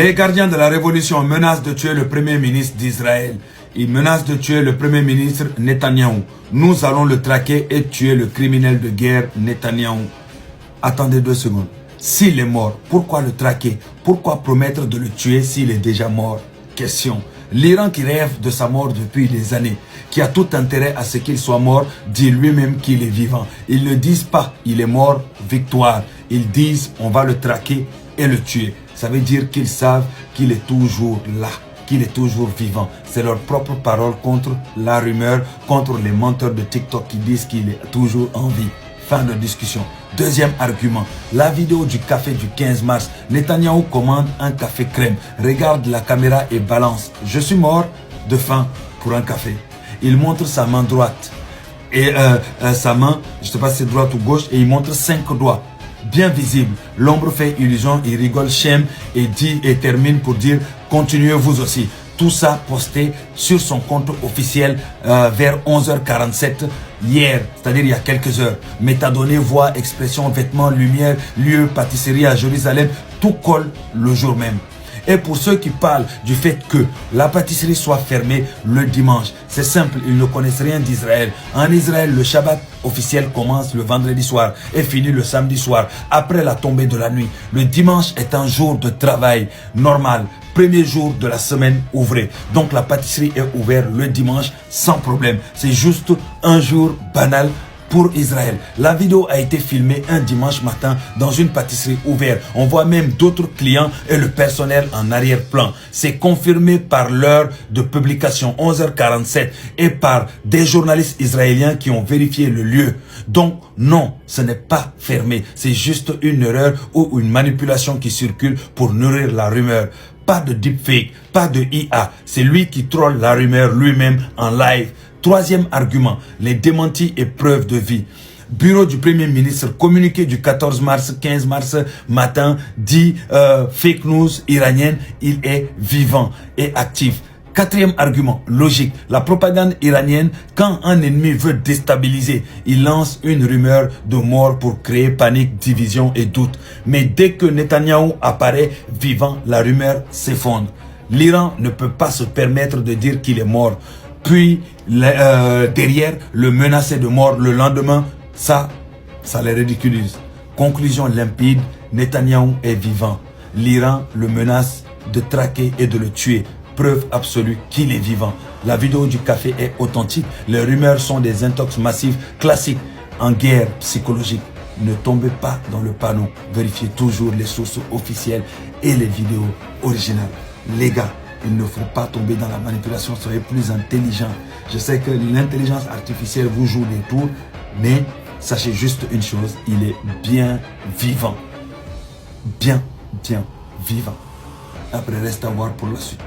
Les gardiens de la révolution menacent de tuer le premier ministre d'Israël. Ils menacent de tuer le premier ministre Netanyahou. Nous allons le traquer et tuer le criminel de guerre Netanyahou. Attendez 2 secondes. S'il est mort, pourquoi le traquer? Pourquoi promettre de le tuer s'il est déjà mort? Question. L'Iran qui rêve de sa mort depuis des années, qui a tout intérêt à ce qu'il soit mort, dit lui-même qu'il est vivant. Ils ne disent pas il est mort, victoire. Ils disent on va le traquer et le tuer. Ça veut dire qu'ils savent qu'il est toujours là, qu'il est toujours vivant. C'est leur propre parole contre la rumeur, contre les menteurs de TikTok qui disent qu'il est toujours en vie. Fin de discussion. Deuxième argument, la vidéo du café du 15 mars. Netanyahou commande un café crème, regarde la caméra et balance. Je suis mort de faim pour un café. Il montre sa main droite et sa main, je ne sais pas si c'est droite ou gauche, et il montre 5 doigts. Bien visible, l'ombre fait illusion, il rigole, shame et dit et termine pour dire continuez vous aussi. Tout ça posté sur son compte officiel vers 11h47 hier, c'est-à-dire il y a quelques heures. Métadonnées, voix, expression, vêtements, lumière, lieu, pâtisserie à Jérusalem, tout colle le jour même. Et pour ceux qui parlent du fait que la pâtisserie soit fermée le dimanche, c'est simple, ils ne connaissent rien d'Israël. En Israël, le Shabbat officiel commence le vendredi soir et finit le samedi soir, après la tombée de la nuit. Le dimanche est un jour de travail normal, premier jour de la semaine ouvrée. Donc la pâtisserie est ouverte le dimanche sans problème. C'est juste un jour banal pour Israël. La vidéo a été filmée un dimanche matin dans une pâtisserie ouverte. On voit même d'autres clients et le personnel en arrière-plan. C'est confirmé par l'heure de publication 11h47 et par des journalistes israéliens qui ont vérifié le lieu. Donc non, ce n'est pas fermé. C'est juste une erreur ou une manipulation qui circule pour nourrir la rumeur. Pas de deepfake, pas de IA. C'est lui qui troll la rumeur lui-même en live. Troisième argument, les démentis et preuves de vie. Bureau du Premier ministre, communiqué du 14 mars, 15 mars matin, dit fake news iranienne, il est vivant et actif. Quatrième argument, logique. La propagande iranienne, quand un ennemi veut déstabiliser, il lance une rumeur de mort pour créer panique, division et doute. Mais dès que Netanyahou apparaît vivant, la rumeur s'effondre. L'Iran ne peut pas se permettre de dire qu'il est mort. Puis derrière, le menacer de mort le lendemain, ça les ridiculise. Conclusion limpide, Netanyahou est vivant. L'Iran le menace de traquer et de le tuer. Preuve absolue qu'il est vivant. La vidéo du café est authentique. Les rumeurs sont des intox massifs classiques en guerre psychologique. Ne tombez pas dans le panneau. Vérifiez toujours les sources officielles et les vidéos originales. Les gars, il ne faut pas tomber dans la manipulation. Soyez plus intelligents. Je sais que l'intelligence artificielle vous joue des tours, mais sachez juste une chose, il est bien vivant. Bien vivant. Après, reste à voir pour la suite.